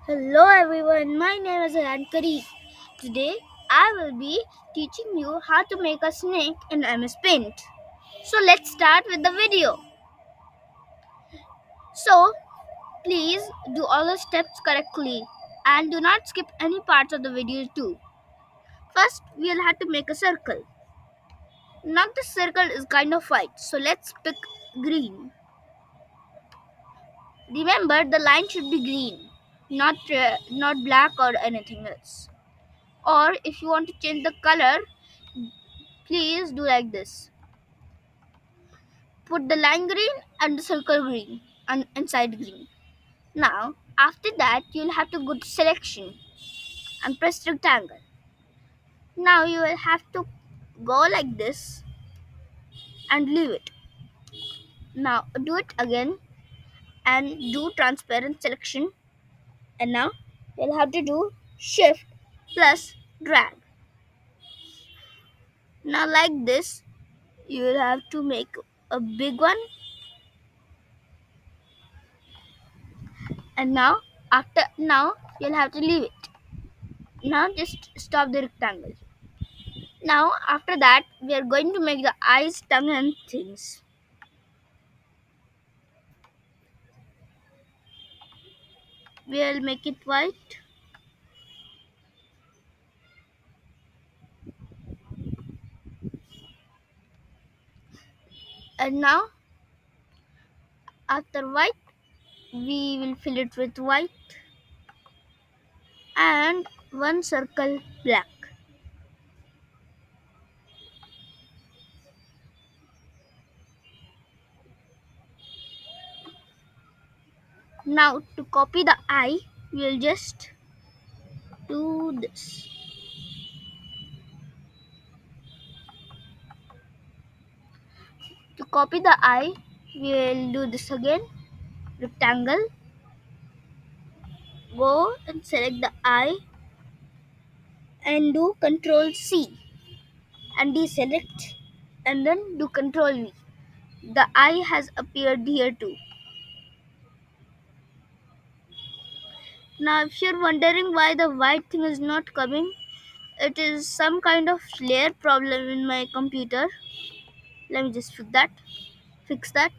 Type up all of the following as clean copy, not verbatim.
Hello everyone, my name is Ankari. Today I will be teaching you how to make a snake in MS Paint. So let's start with the video. So please do all the steps correctly and do not skip any parts of the video too. First we will have to make a circle. Now the circle is kind of white, so let's pick green. Remember the line should be green, not black or anything else. Or if you want to change the color, please do like this. Put the line green and the circle green and inside green. Now, after that, you'll have to go to selection and press rectangle. Now you will have to go like this and leave it. Now do it again and do transparent selection. And now you'll have to do shift plus drag. Now like this, you will have to make a big one. And now you'll have to leave it. Now just stop the rectangle. Now, after that, we are going to make the eyes, tongue, and things. We'll make it white. And now, after white, we will fill it with white and one circle black. Now, to copy the eye, we'll just do this. To copy the eye, we'll do this again. Rectangle. Go and select the eye and do Control C and deselect and then do Control V. The eye has appeared here too. Now, if you're wondering why the white thing is not coming, it is some kind of layer problem in my computer. Let me just fix that. Fix that.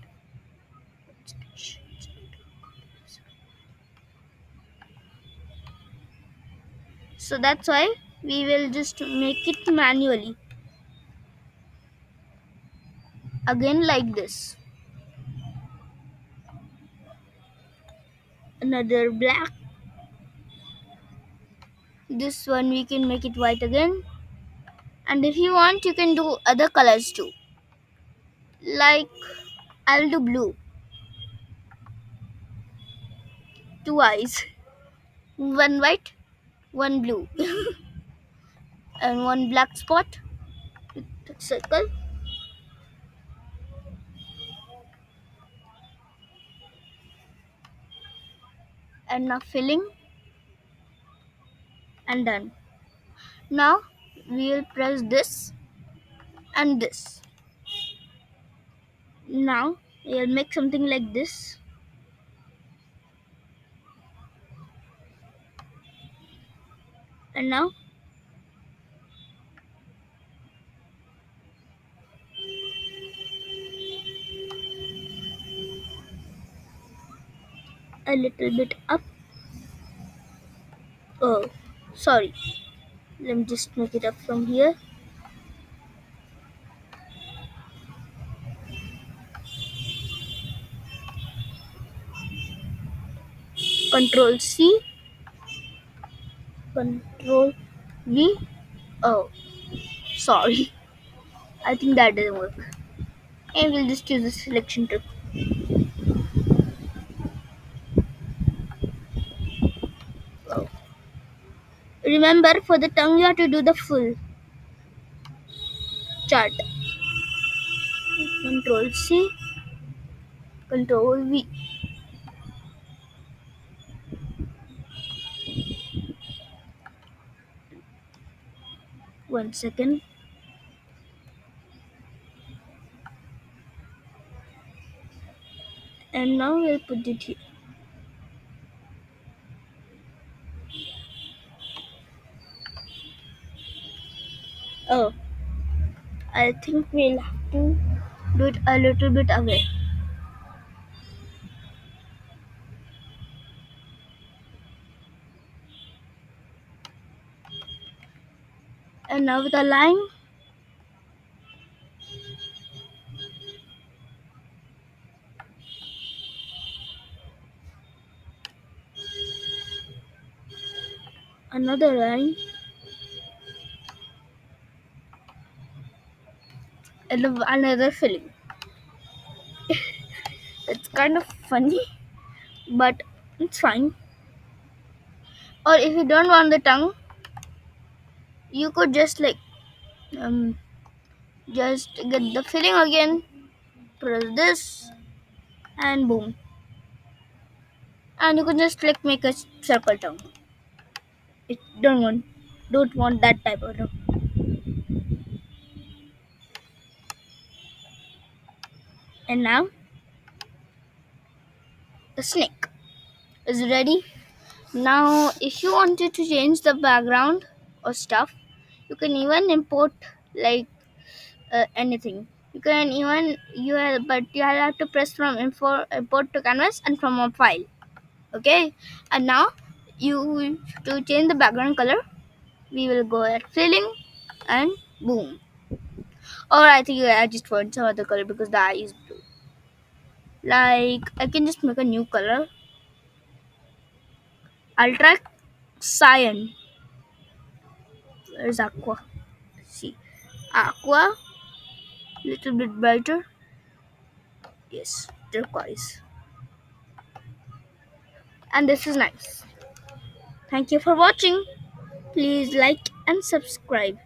So that's why we will just make it manually. Again, like this. Another black. This one we can make it white again. And if you want, you can do other colors too. Like, I'll do blue. Two eyes. One white, one blue. And one black spot with a circle. And now filling and done. Now we will press this and this. Now we'll make something like this. And now a little bit up. Oh, sorry. Let me just make it up from here. Control C. Control V. Oh, sorry. I think that didn't work. And we'll just use the selection trick. Oh. Remember, for the tongue, you have to do the full chart. Control C. Control V. One second. And now we'll put it here. Oh, I think we'll have to do it a little bit away. And now with the line, another line, and another filling. It's kind of funny, but it's fine. Or if you don't want the tongue, you could just like um, just get the filling again, press this, and boom. And you can just like make a circle tongue. It don't want that type of tongue. And now the snake is ready. Now, if you wanted to change the background or stuff, you can even import like anything. You can even but you have to press from import to canvas and from a file. Okay, and now you to change the background color, we will go at filling and boom. Or I think I just want some other color because the eye is blue. Like I can just make a new color. I'll try cyan. Where's aqua? See, aqua, little bit brighter. Yes, turquoise. And this is nice. Thank you for watching. Please like and subscribe.